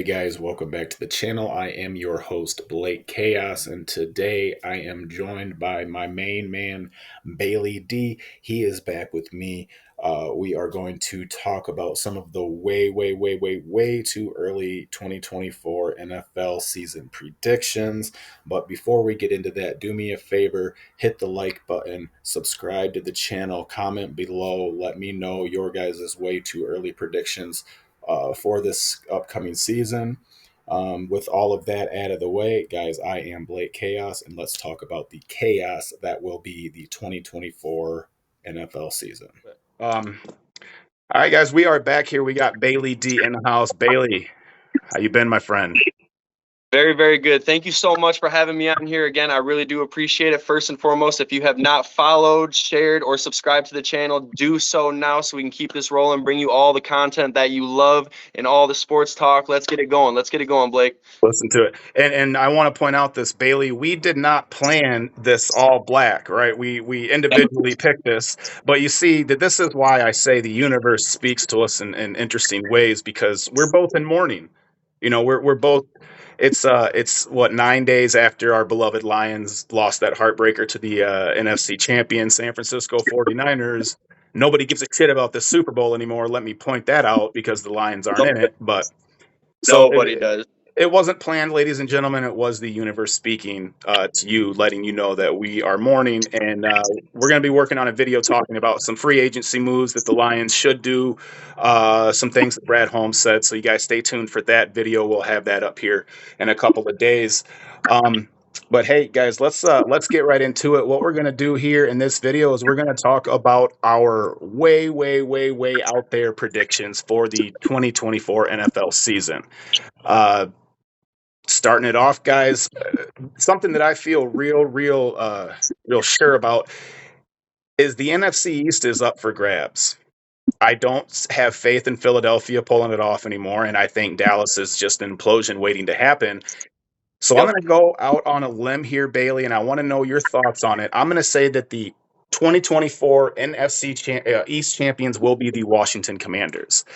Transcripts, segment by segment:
guys, welcome back to the channel. I am your host, BlakeChaos, and today I am joined by my main man, Bailey D. He is back with me. We are going to talk about some of the way too early 2024 NFL season predictions. But before we get into that, do me a favor, hit the like button, subscribe to the channel, comment below, let me know your guys' way too early predictions for this upcoming season. With all of that out of the way, guys, I am BlakeChaos, and let's talk about the chaos that will be the 2024 NFL season. Um, all right, guys, we are back here. We got Bailey D in the house. Bailey, how you been, my friend? Very, very good. Thank you so much for having me on here again. I really do appreciate it. First and foremost, if you have not followed, shared, or subscribed to the channel, do so now so we can keep this rolling, bring you all the content that you love and all the sports talk. Let's get it going. Let's get it going, Blake. Listen to it. And I want to point out this, Bailey, we did not plan this all black, right? We individually picked this, but you see that this is why I say the universe speaks to us in interesting ways, because we're both in mourning. You know, we're both. It's what, 9 days after our beloved Lions lost that heartbreaker to the NFC champion San Francisco 49ers. Nobody gives a shit about the Super Bowl anymore. Let me point that out, because the Lions aren't in it. But so Nobody does. it wasn't planned, ladies and gentlemen. It was the universe speaking to you, letting you know that we are mourning, and we're going to be working on a video talking about some free agency moves that the Lions should do, some things that Brad Holmes said. So you guys stay tuned for that video. We'll have that up here in a couple of days. But hey, guys, let's get right into it. What we're going to do here in this video is we're going to talk about our way out there predictions for the 2024 NFL season. Starting it off, guys, something that I feel real sure about is the NFC East is up for grabs. I don't have faith in Philadelphia pulling it off anymore, and I think Dallas is just an implosion waiting to happen. So I'm going to go out on a limb here, Bailey, and I want to know your thoughts on it. I'm going to say that the 2024 East champions will be the Washington Commanders.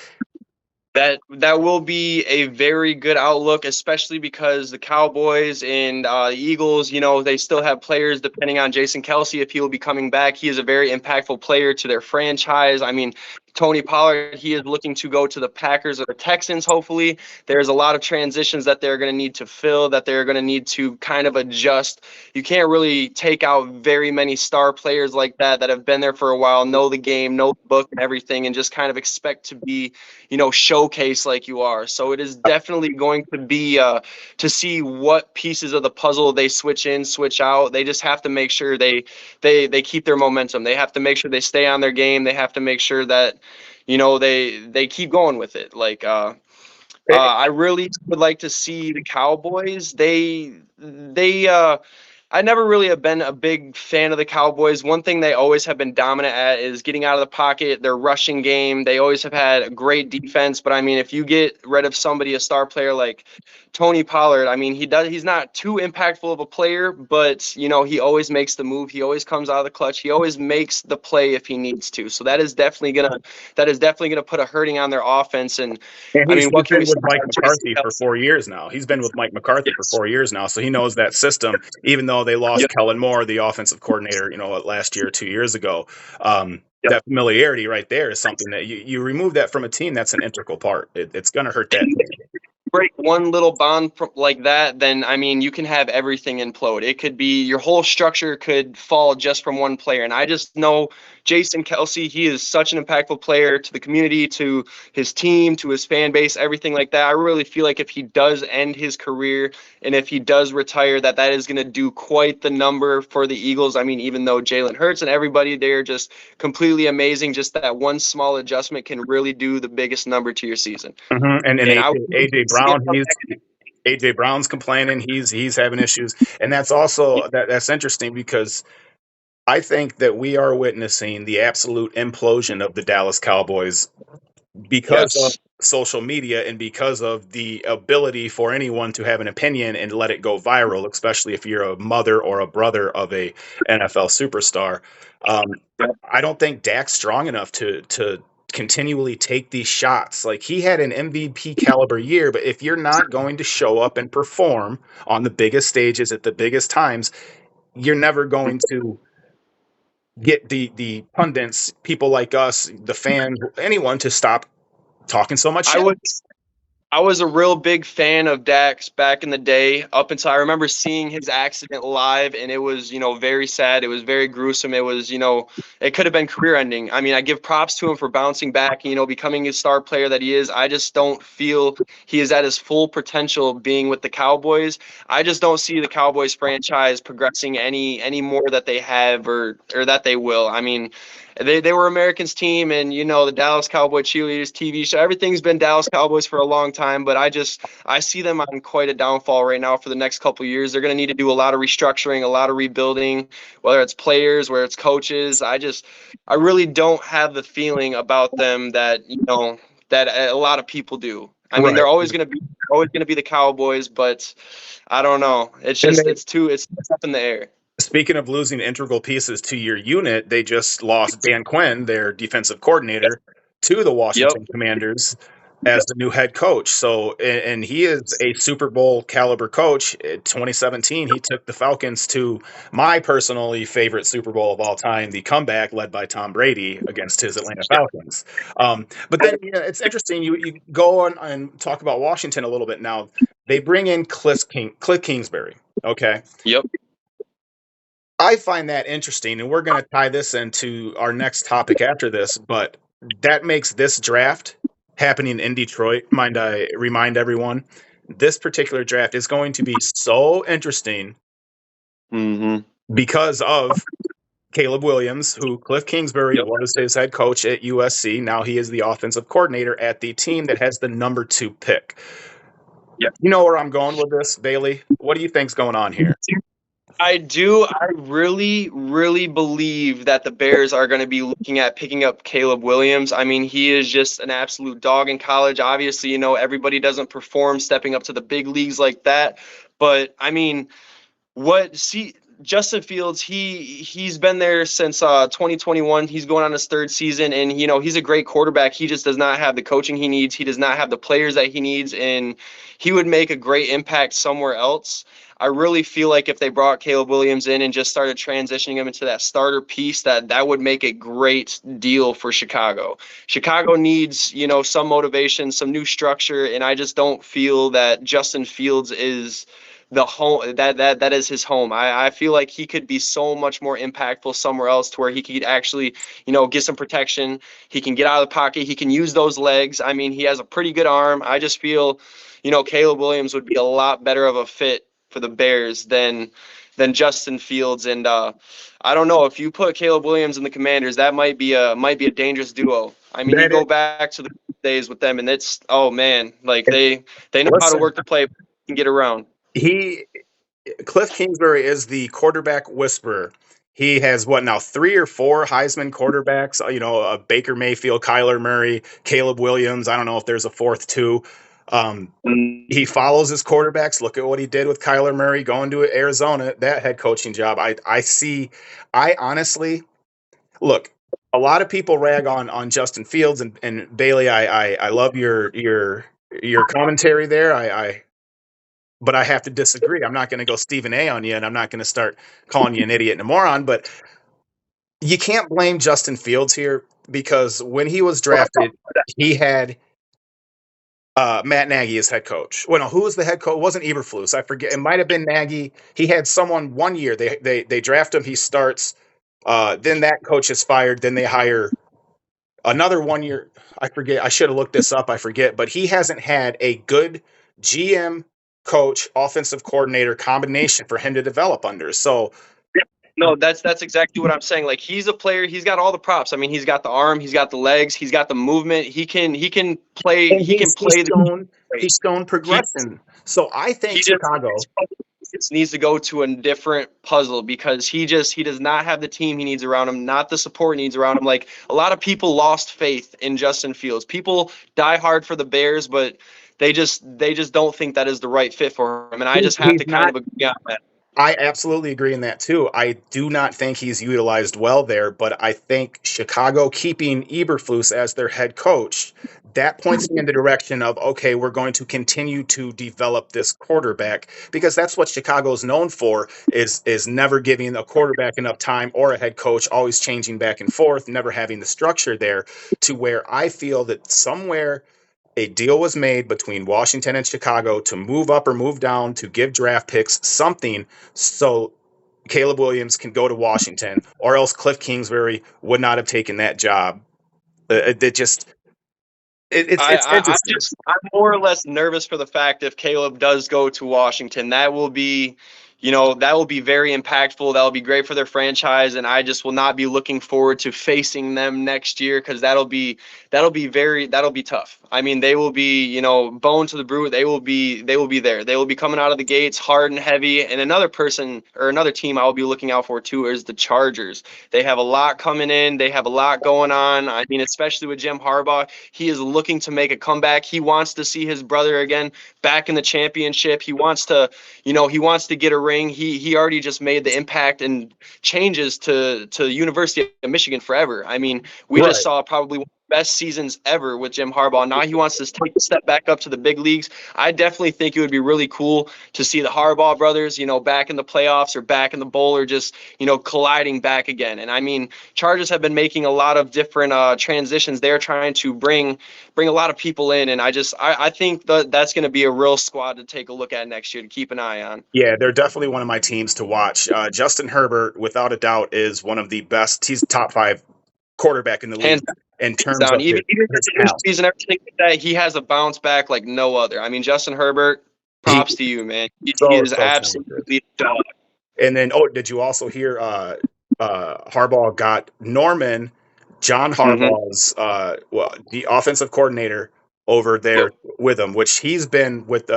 That will be a very good outlook, especially because the Cowboys and the Eagles, they still have players depending on Jason Kelsey, if he will be coming back. He is a very impactful player to their franchise. I mean, Tony Pollard, he is looking to go to the Packers or the Texans, hopefully. There's a lot of transitions that they're going to need to fill, that they're going to need to kind of adjust. You can't really take out very many star players like that have been there for a while, know the game, know the book and everything, and just kind of expect to be, showcase like you are. So it is definitely going to be to see what pieces of the puzzle they switch in, switch out. They just have to make sure they keep their momentum. They have to make sure they stay on their game. They have to make sure that they keep going with it. I really would like to see the Cowboys. I never really have been a big fan of the Cowboys. One thing they always have been dominant at is getting out of the pocket, their rushing game. They always have had a great defense. But I mean, if you get rid of somebody, a star player like Tony Pollard, I mean, he's not too impactful of a player, but he always makes the move. He always comes out of the clutch. He always makes the play if he needs to. So that is definitely gonna put a hurting on their offense. And I mean, what can we been say with Mike about McCarthy Jason for Kelce? 4 years now. He's been with Mike McCarthy for 4 years now, so he knows that system. Even though they lost Yep. Kellen Moore, the offensive coordinator, last year, 2 years ago, Yep. that familiarity right there is something that you remove that from a team. That's an integral part. It's going to hurt that team. Break one little bond like that, then I mean, you can have everything implode. It could be your whole structure could fall just from one player. And I just know Jason Kelsey, he is such an impactful player to the community, to his team, to his fan base, everything like that. I really feel like if he does end his career and if he does retire, that is going to do quite the number for the Eagles. I mean, even though Jalen Hurts and everybody, they're just completely amazing, just that one small adjustment can really do the biggest number to your season. And And I would AJ Brown, AJ Brown's complaining. He's having issues, and that's also that's interesting, because I think that we are witnessing the absolute implosion of the Dallas Cowboys because of Yes. social media and because of the ability for anyone to have an opinion and let it go viral, especially if you're a mother or a brother of a NFL superstar. I don't think Dak's strong enough to continually take these shots. Like, he had an MVP caliber year, but if you're not going to show up and perform on the biggest stages at the biggest times, you're never going to get the pundits, people like us, the fans, anyone to stop talking so much I shit. would I was a real big fan of Dax back in the day, up until I remember seeing his accident live, and it was, very sad. It was very gruesome. It was, it could have been career ending. I mean, I give props to him for bouncing back, becoming a star player that he is. I just don't feel he is at his full potential being with the Cowboys. I just don't see the Cowboys franchise progressing any more that they have or that they will. I mean, they were Americans team, and the Dallas Cowboy cheerleaders TV show. Everything's been Dallas Cowboys for a long time, but I see them on quite a downfall right now for the next couple of years. They're going to need to do a lot of restructuring, a lot of rebuilding, whether it's players, whether it's coaches. I really don't have the feeling about them that that a lot of people do. I mean, Right. they're always going to be the Cowboys, but I don't know. It's And just it's up in the air. speaking of losing integral pieces to your unit, they just lost Dan Quinn, their defensive coordinator, to the Yep. Washington Commanders as the new head coach. So, and he is a Super Bowl caliber coach. In 2017, he took the Falcons to my personally favorite Super Bowl of all time, the comeback led by Tom Brady against his Atlanta Falcons. But then it's interesting. You go on and talk about Washington a little bit now. They bring in Cliff Kingsbury. Okay. Yep. I find that interesting, and we're going to tie this into our next topic after this, but that makes this draft happening in Detroit. Mind I remind everyone, this particular draft is going to be so interesting Mm-hmm. because of Caleb Williams, who Cliff Kingsbury Yep. was his head coach at USC. Now he is the offensive coordinator at the team that has the number 2 pick. Yep. You know where I'm going with this, Bailey? What do you think's going on here? I do. I really, really believe that the Bears are going to be looking at picking up Caleb Williams. I mean, he is just an absolute dog in college. Obviously, everybody doesn't perform stepping up to the big leagues like that. But I mean, Justin Fields, he's been there since 2021. He's going on his 3rd season, and he's a great quarterback. He just does not have the coaching he needs. He does not have the players that he needs, and he would make a great impact somewhere else. I really feel like if they brought Caleb Williams in and just started transitioning him into that starter piece, that would make a great deal for Chicago. Chicago needs, some motivation, some new structure, and I just don't feel that Justin Fields is the home that is his home. I feel like he could be so much more impactful somewhere else, to where he could actually, get some protection. He can get out of the pocket. He can use those legs. I mean, he has a pretty good arm. I just feel, Caleb Williams would be a lot better of a fit for the Bears than Justin Fields. And I don't know, if you put Caleb Williams in the Commanders, that might be a dangerous duo. I mean, you go back to the days with them, and it's, oh man, like they know how to work the play and get around. Cliff Kingsbury is the quarterback whisperer. He has 3 or 4 Heisman quarterbacks, Baker Mayfield, Kyler Murray, Caleb Williams. I don't know if there's a 4th too. He follows his quarterbacks. Look at what he did with Kyler Murray going to Arizona, that head coaching job. I honestly, look, a lot of people rag on Justin Fields, and Bailey, I love your commentary there. But I have to disagree. I'm not going to go Stephen A on you, and I'm not going to start calling you an idiot and a moron, but you can't blame Justin Fields here, because when he was drafted, he had Matt Nagy as head coach. Well, no, who was the head coach? It wasn't Eberflus. I forget. It might have been Nagy. He had someone one year. They draft him. He starts. Then that coach is fired. Then they hire another 1 year. I forget. I should have looked this up. I forget. But he hasn't had a good GM, coach, offensive coordinator combination for him to develop under. So no, that's exactly what I'm saying. Like, he's a player. He's got all the props. I mean, he's got the arm, he's got the legs, he's got the movement. He can play. He's shown progression. So I think Chicago needs to go to a different puzzle, because he does not have the team he needs around him, not the support he needs around him. Like, a lot of people lost faith in Justin Fields. People die hard for the Bears, but they just don't think that is the right fit for him. And I just have to kind of agree on that. I absolutely agree in that too. I do not think he's utilized well there, but I think Chicago keeping Eberflus as their head coach, that points me in the direction of, okay, we're going to continue to develop this quarterback, because that's what Chicago's known for, is never giving a quarterback enough time, or a head coach always changing back and forth, never having the structure there, to where I feel that somewhere a deal was made between Washington and Chicago to move up or move down, to give draft picks, something, so Caleb Williams can go to Washington, or else Cliff Kingsbury would not have taken that job. It just it's interesting. I'm more or less nervous for the fact if Caleb does go to Washington, that will be, that will be very impactful. That will be great for their franchise, and I just will not be looking forward to facing them next year, because that'll be tough. I mean, they will be, bone to the brute. They will be there. They will be coming out of the gates hard and heavy. And another person or another team I will be looking out for too is the Chargers. They have a lot coming in. They have a lot going on. I mean, especially with Jim Harbaugh, he is looking to make a comeback. He wants to see his brother again back in the championship. He wants to, he wants to get a ring. He already just made the impact and changes to University of Michigan forever. I mean, we Right. just saw probably one of the best seasons ever with Jim Harbaugh. Now he wants to take a step back up to the big leagues. I definitely think it would be really cool to see the Harbaugh brothers, back in the playoffs or back in the bowl, or just, colliding back again. And I mean, Chargers have been making a lot of different transitions. They're trying to bring a lot of people in, and I think that's going to be a real squad to take a look at next year, to keep an eye on. Yeah, they're definitely one of my teams to watch. Justin Herbert, without a doubt, is one of the best. He's top 5 quarterback in the league Hands in terms down, of even his his talent. injuries and everything like that, he has a bounce back like no other. I mean, Justin Herbert, He props to you, man. He so is talented. absolutely a dog. And then, did you also hear Harbaugh got John Mm-hmm. Harbaugh's the offensive coordinator over Yep. there with him, which he's been with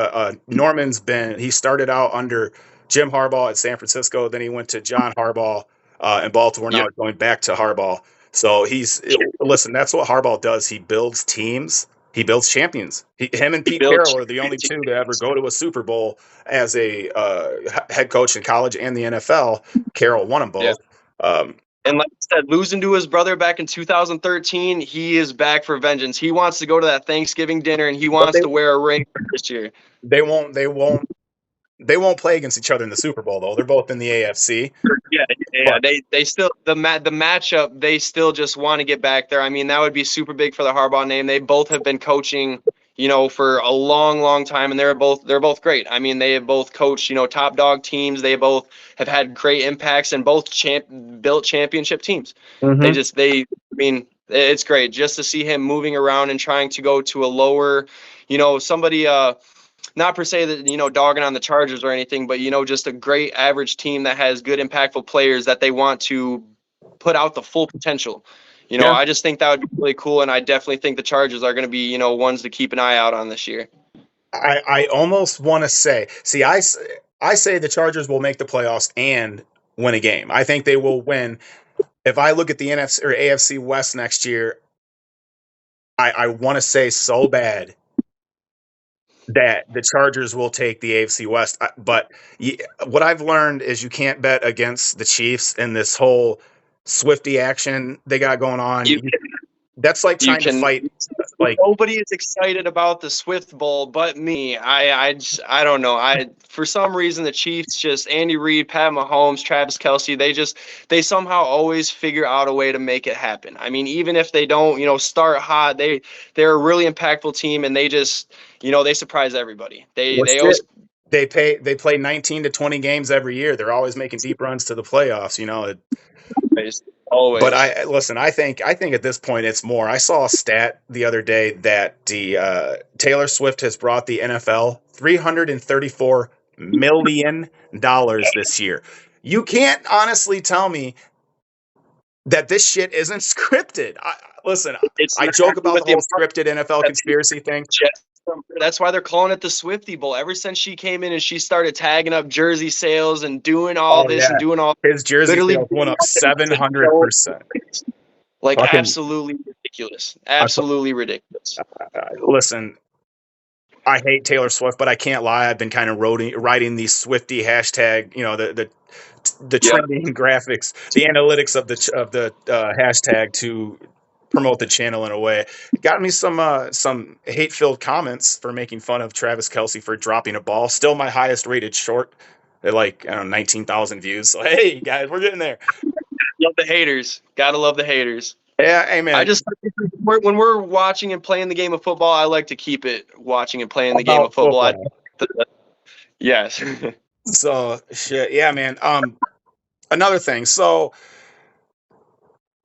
he started out under Jim Harbaugh at San Francisco, then he went to John Harbaugh in Baltimore. Now Yep. he's going back to Harbaugh. So listen, that's what Harbaugh does. He builds teams. He builds champions. Him and He Pete built Carroll are the only two to ever go to a Super Bowl as a head coach in college and the NFL. Carroll won them yeah. both. Um, And like I said, losing to his brother back in 2013, he is back for vengeance. He wants to go to that Thanksgiving dinner, and he but wants to wear a ring this year. they won't they won't they won't play against each other in the Super Bowl though. They're both in the AFC. Yeah. But They still the matchup. They still just want to get back there. I mean, that would be super big for the Harbaugh name. They both have been coaching, for a long, long time, and they're both great. I mean, they have both coached, top dog teams. They both have had great impacts, and both built championship teams. Mhm. I mean, it's great just to see him moving around and trying to go to a lower, somebody not per se that, dogging on the Chargers or anything, but, just a great average team that has good impactful players that they want to put out the full potential. Yeah. I just think that would be really cool, and I definitely think the Chargers are going to be, ones to keep an eye out on this year. I almost want to say, see, I say the Chargers will make the playoffs and win a game. I think they will win. If I look at the NFC or AFC West next year, I want to say so bad that the Chargers will take the AFC West. But what I've learned is you can't bet against the Chiefs in this whole Swifty action they got going on. You That's like You trying to can. fight. Like, Nobody is excited about the Swift Bowl but me. I don't know. For some reason the Chiefs, just Andy Reid, Pat Mahomes, Travis Kelce, they somehow always figure out a way to make it happen. I mean, even if they don't, start hot, they're a really impactful team, and they just, they surprise everybody. well, They shit. always They play 19 to 20 games every year. They're always making deep runs to the playoffs. But always. listen. I think at this point it's more. I saw a stat the other day that the Taylor Swift has brought the NFL $334 million this year. You can't honestly tell me that this shit isn't scripted. Listen, It's I not joke about with the whole scripted NFL conspiracy thing. That's why they're calling it the Swifty Bowl. Ever since she came in and she started tagging up jersey sales and doing all Oh this yeah, and doing all, his jersey literally sales went up 700%. like Fucking absolutely ridiculous. Absolutely ridiculous. listen. I hate Taylor Swift, but I can't lie. I've been kind of writing the Swifty hashtag, the Yeah. trending graphics, the analytics of the hashtag to promote the channel in a way. It got me some hate filled comments for making fun of Travis Kelce for dropping a ball. Still my highest rated short at like, I don't know, 19,000 views. So hey guys, we're getting there. Love the haters. Gotta love the haters. Yeah, I amen. just when we're watching and playing the game of football, I like to keep it watching and playing the game of About football. football. Yes. So shit, yeah, man. Another thing. So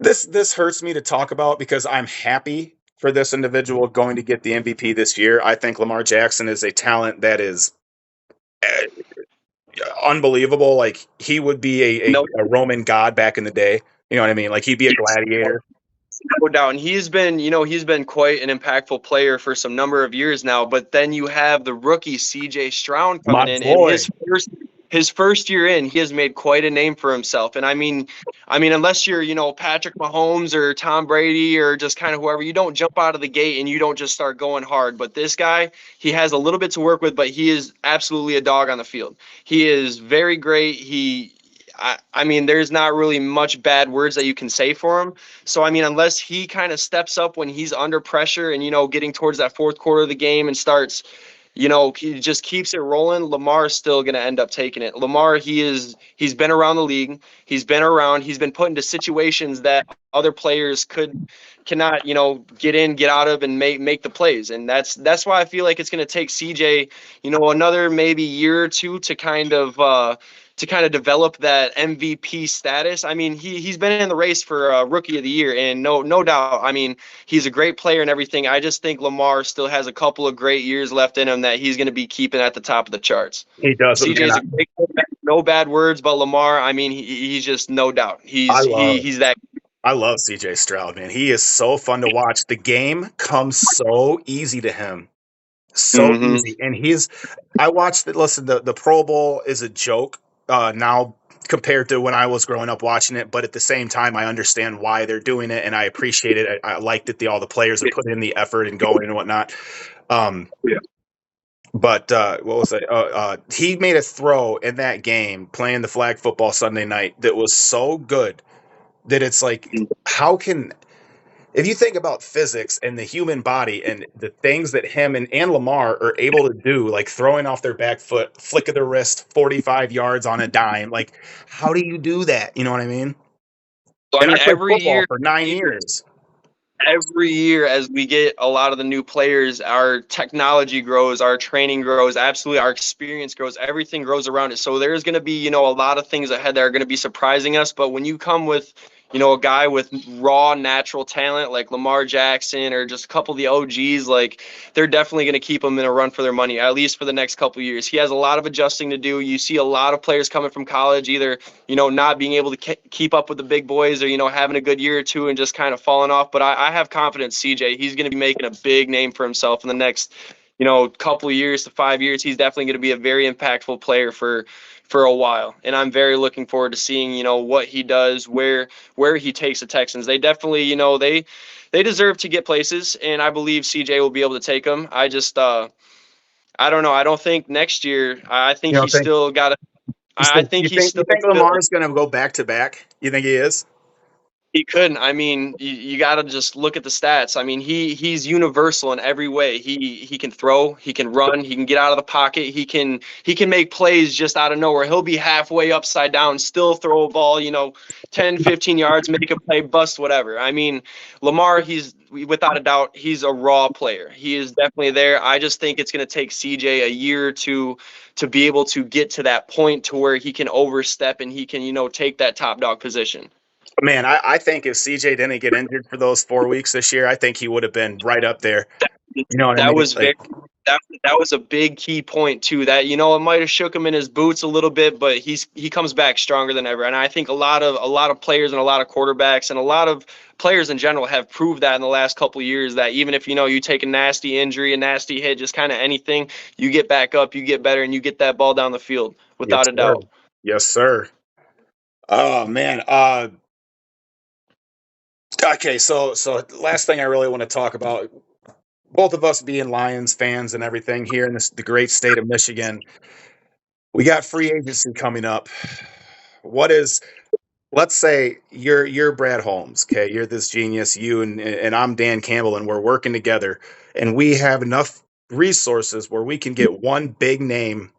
this hurts me to talk about because I'm happy for this individual going to get the MVP this year. I think Lamar Jackson is a talent that is uh, unbelievable. Like he would be No, a Roman god back in the day. You know what I mean? Like he'd be a gladiator. no doubt. And he's been quite an impactful player for some number of years now. But then you have the rookie CJ Stroud My coming in, and boy. his first year in, he has made quite a name for himself. And I mean, unless you're, Patrick Mahomes or Tom Brady or just kind of whoever, you don't jump out of the gate and you don't just start going hard. But this guy, he has a little bit to work with, but he is absolutely a dog on the field. He is very great. I mean, there's not really much bad words that you can say for him. So, I mean, unless he kind of steps up when he's under pressure and, getting towards that fourth quarter of the game and starts, he just keeps it rolling, Lamar's still going to end up taking it. Lamar, he's been around the league. He's been put into situations that other players cannot, get in, get out of and make the plays. And that's why I feel like it's going to take CJ, another maybe year or two to kind of develop that MVP status. I mean, he's been in the race for rookie of the year, and no doubt. I mean, he's a great player and everything. I just think Lamar still has a couple of great years left in him that he's going to be keeping at the top of the charts. He does, but man, CJ's a great quarterback, no bad words, but Lamar, I mean, he's just no doubt. I He's love he's that. I love CJ Stroud, man. He is so fun to watch. The game comes so easy to him. So Mm-hmm. easy. And I watched it. Listen, the Pro Bowl is a joke now compared to when I was growing up watching it. But at the same time, I understand why they're doing it and I appreciate it. I like that all the players are putting in the effort and going and whatnot. Um, Yeah. but what was it? He made a throw in that game playing the flag football Sunday night that was so good that it's like, how can if you think about physics and the human body and the things that him and Lamar are able to do, like throwing off their back foot, flick of the wrist, 45 yards on a dime, like how do you do that? You know what I mean? So I And I mean, played football for 9 years. every year as we get a lot of the new players, our technology grows, our training grows, absolutely our experience grows, everything grows around it. So there's going to be, a lot of things ahead that are going to be surprising us. But when you come with, a guy with raw natural talent like Lamar Jackson or just a couple of the OGs, like they're definitely going to keep him in a run for their money, at least for the next couple of years. He has a lot of adjusting to do. You see a lot of players coming from college, either not being able to keep up with the big boys or, having a good year or two and just kind of falling off. But I have confidence, CJ, he's going to be making a big name for himself in the next, couple of years to 5 years. He's definitely going to be a very impactful player for a while. And I'm very looking forward to seeing, what he does, where he takes the Texans. They definitely, they deserve to get places. And I believe CJ will be able to take them. I don't know. I don't think next year, I think You know, he's still got to, I think he's you still think Lamar's going to go back to back? You think he is? He couldn't. I mean, you got to just look at the stats. I mean, he's universal in every way. He can throw, he can run, he can get out of the pocket, he can make plays just out of nowhere. He'll be halfway upside down, still throw a ball, 10, 15 yards, make a play, bust whatever. I mean, Lamar, he's without a doubt, he's a raw player. He is definitely there. I just think it's going to take CJ a year or two to be able to get to that point to where he can overstep and he can, take that top dog position. Man, I think if CJ didn't get injured for those 4 weeks this year, I think he would have been right up there. You know what I That mean? was Like, very that was a big key point too. That it might have shook him in his boots a little bit, but he comes back stronger than ever. And I think a lot of players and a lot of quarterbacks and a lot of players in general have proved that in the last couple of years that even if you take a nasty injury, a nasty hit, just kind of anything, you get back up, you get better, and you get that ball down the field yes, without a sir. doubt. Yes, sir. Oh man. Okay, so last thing I really want to talk about both of us being Lions fans and everything here in the great state of Michigan, we got free agency coming up. What is let's say you're Brad Holmes, okay? You're this genius, you and I'm Dan Campbell, and we're working together, and we have enough resources where we can get one big name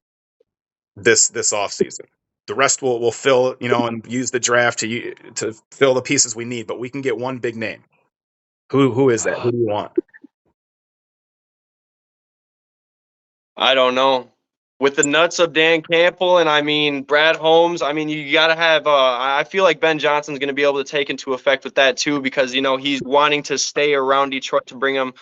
this offseason. The rest will fill, and use the draft to fill the pieces we need, but we can get one big name. Who is that? Who do you want? I don't know. With the nuts of Dan Campbell and I mean Brad Holmes, I mean you got to have. I feel like Ben Johnson's going to be able to take into effect with that too because he's wanting to stay around Detroit to bring him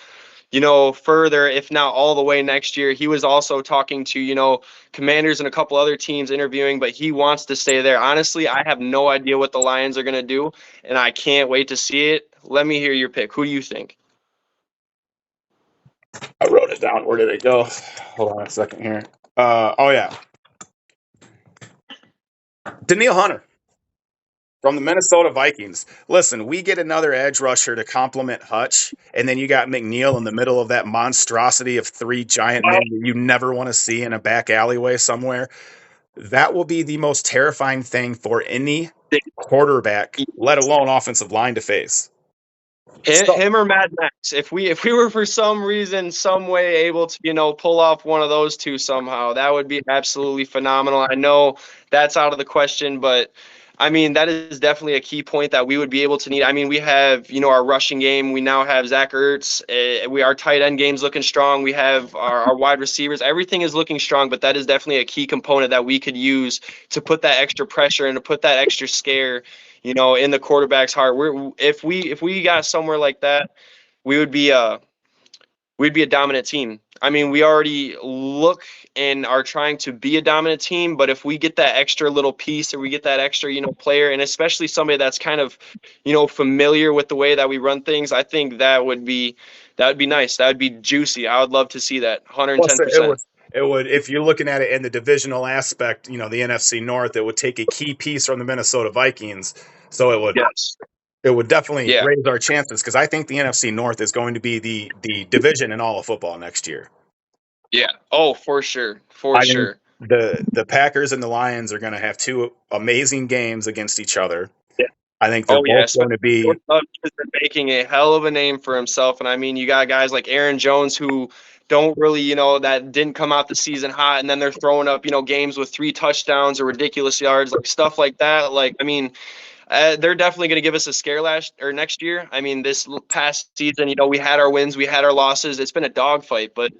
further, if not all the way next year. He was also talking to Commanders and a couple other teams interviewing, but he wants to stay there. Honestly, I have no idea what the Lions are going to do, and I can't wait to see it. Let me hear your pick. Who do you think? I wrote it down. Where did it go? Hold on a second here. Oh yeah, Daniil Hunter from the Minnesota Vikings. Listen, we get another edge rusher to complement Hutch, and then you got McNeil in the middle of that monstrosity of three giant men that you never want to see in a back alleyway somewhere. That will be the most terrifying thing for any quarterback, let alone offensive line, to face. So, Him or Mad Max. If we were for some reason, some way able to pull off one of those two somehow, that would be absolutely phenomenal. I know that's out of the question, but I mean that is definitely a key point that we would be able to need. I mean we have our rushing game. We now have Zach Ertz. Our tight end game's looking strong. We have our wide receivers. Everything is looking strong, but that is definitely a key component that we could use to put that extra pressure and to put that extra scare in the quarterback's heart. If we got somewhere like that, we would be we'd be a dominant team. I mean, we already look and are trying to be a dominant team, but if we get that extra little piece or we get that extra, player, and especially somebody that's kind of, familiar with the way that we run things, I think that would be nice. That would be juicy. I would love to see that. plus, it 110%. would if you're looking at it in the divisional aspect, the NFC North, it would take a key piece from the Minnesota Vikings. So Yes. it would definitely Yeah. raise our chances because I think the NFC North is going to be the division in all of football next year. Yeah. Oh, for sure. For I think sure. the Packers and the Lions are going to have two amazing games against each other. Yeah. I think they're Oh yeah, both going especially to be. has been making a hell of a name for himself, and I mean, you got guys like Aaron Jones who don't really, that didn't come out the season hot, and then they're throwing up, games with 3 touchdowns or ridiculous yards, like stuff like that. Like, I mean, they're definitely going to give us a scare next year. I mean, this past season, we had our wins, we had our losses. It's been a dogfight, but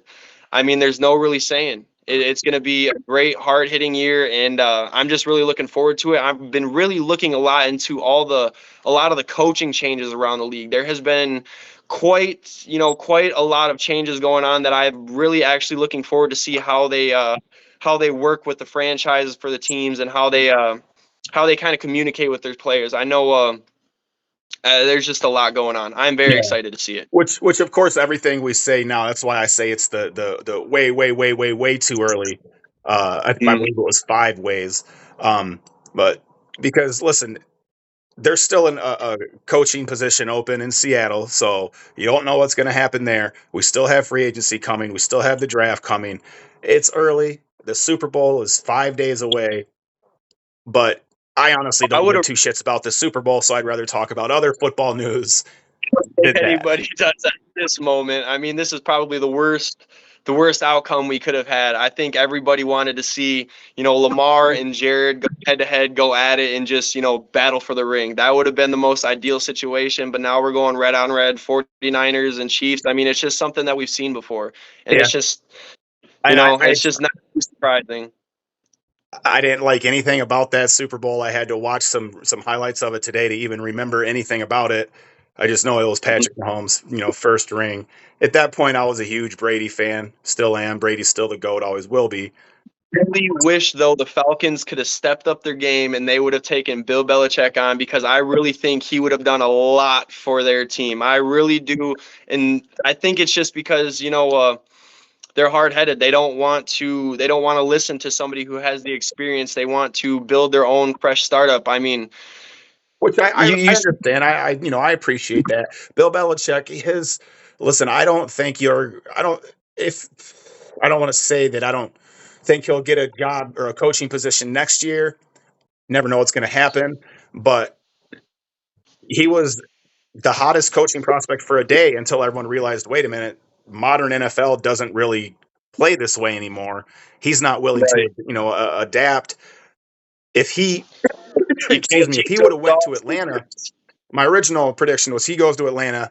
I mean, there's no really saying. It's going to be a great, hard-hitting year, and I'm just really looking forward to it. I've been really looking a lot into a lot of the coaching changes around the league. There has been quite a lot of changes going on that I'm really actually looking forward to see how they work with the franchises for the teams and how they kind of communicate with their players. I know there's just a lot going on. I'm very Yeah. excited to see it. Which of course everything we say now, that's why I say it's the way too early. I Mm. believe it was 5 ways. But because listen, there's still a coaching position open in Seattle, so you don't know what's going to happen there. We still have free agency coming. We still have the draft coming. It's early. The Super Bowl is 5 days away, but I honestly I don't would give have two shits about the Super Bowl, so I'd rather talk about other football news if than that. anybody does at this moment. I mean, this is probably the worst outcome we could have had. I think everybody wanted to see, Lamar and Jared go head to head, go at it, and just, battle for the ring. That would have been the most ideal situation. But now we're going red on red, 49ers and Chiefs. I mean, it's just something that we've seen before. And Yeah, it's just, and it's just not too surprising. I didn't like anything about that Super Bowl. I had to watch some highlights of it today to even remember anything about it. I just know it was Patrick Mahomes, first ring. At that point, I was a huge Brady fan. Still am. Brady's still the GOAT, always will be. Really wish though the Falcons could have stepped up their game and they would have taken Bill Belichick on because I really think he would have done a lot for their team. I really do, and I think it's just because they're hard headed. They don't want to listen to somebody who has the experience. They want to build their own fresh startup. I mean, Which you I understand. I appreciate that. Bill Belichick, his listen, I don't want to say that I don't think he'll get a job or a coaching position next year. Never know what's going to happen, but he was the hottest coaching prospect for a day until everyone realized, wait a minute, modern NFL doesn't really play this way anymore. He's not willing to, Right. adapt. If he, You excuse can't me, if he teach would have old went to dogs. Atlanta, my original prediction was he goes to Atlanta.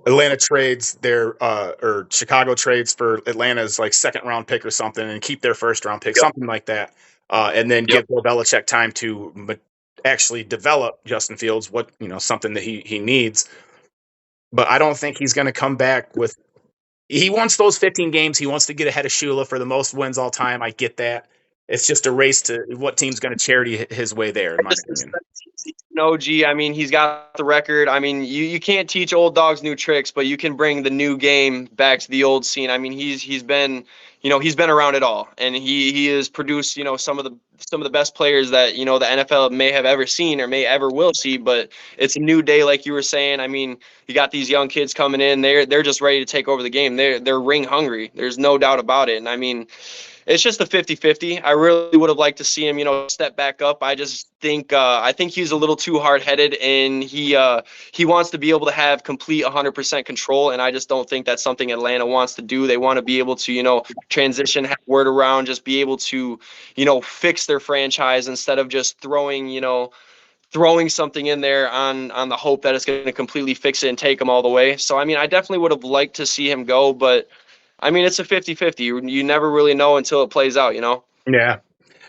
Atlanta trades or Chicago trades for Atlanta's like second round pick or something and keep their first round pick, Yep. something like that. And then Yep. give Bill Belichick time to actually develop Justin Fields, something that he needs. But I don't think he's going to come back with. He wants those 15 games. He wants to get ahead of Shula for the most wins all time. I get that. It's just a race to what team's going to charity his way there, in my opinion. No, G. I mean, he's got the record. I mean, you can't teach old dogs new tricks, but you can bring the new game back to the old scene. I mean, he's been, he's been around it all, and he has produced, some of the best players that the NFL may have ever seen or may ever will see. But it's a new day, like you were saying. I mean, you got these young kids coming in. They're just ready to take over the game. They're ring hungry. There's no doubt about it. And I mean, it's just a 50-50. I really would have liked to see him, step back up. I just think I think he's a little too hard-headed, and he wants to be able to have complete 100% control, and I just don't think that's something Atlanta wants to do. They want to be able to, transition, have word around, just be able to, fix their franchise instead of just throwing something in there on the hope that it's going to completely fix it and take them all the way. So, I mean, I definitely would have liked to see him go, but I mean, it's a 50-50. You never really know until it plays out, Yeah.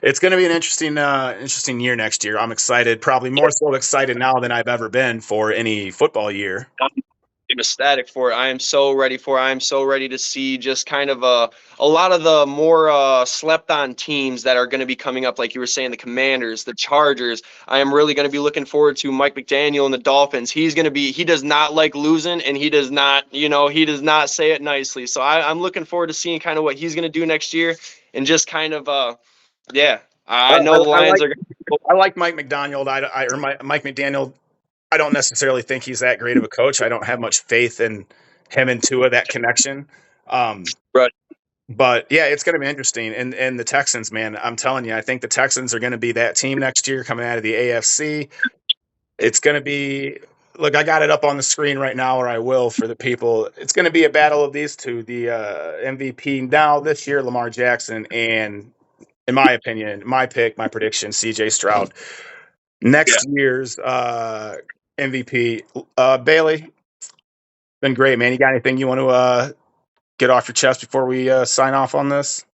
It's going to be an interesting year next year. I'm excited, probably more so excited now than I've ever been for any football year. I'm ecstatic for it. I am so ready for it. I am so ready to see just kind of a lot of the more slept on teams that are going to be coming up, like you were saying, the Commanders, the Chargers. I am really going to be looking forward to Mike McDaniel and the Dolphins. He does not like losing, and he does not say it nicely. So I'm looking forward to seeing kind of what he's going to do next year, and just kind of yeah. I, I know the I Lions like are going I like Mike McDaniel. Mike McDaniel. I don't necessarily think he's that great of a coach. I don't have much faith in him and Tua, that connection. to. But yeah, it's going to be interesting. And the Texans, man, I'm telling you, I think the Texans are going to be that team next year coming out of the AFC. It's going to be. Look, I got it up on the screen right now, or I will for the people. It's going to be a battle of these two. The MVP now this year, Lamar Jackson, and in my opinion, my pick, my prediction, CJ Stroud. Next year's MVP, Bailey. Been great, man. You got anything you want to get off your chest before we sign off on this?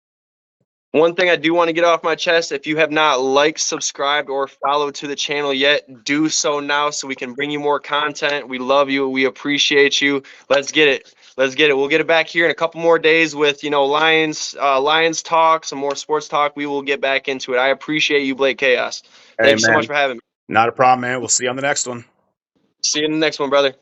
One thing I do want to get off my chest, if you have not liked, subscribed, or followed to the channel yet, do so now so we can bring you more content. We love you. We appreciate you. Let's get it. Let's get it. We'll get it back here in a couple more days with, Lions talk, some more sports talk. We will get back into it. I appreciate you, BlakeChaos. Hey, Thank you so man. much for having me. Not a problem, man. We'll see you on the next one. See you in the next one, brother.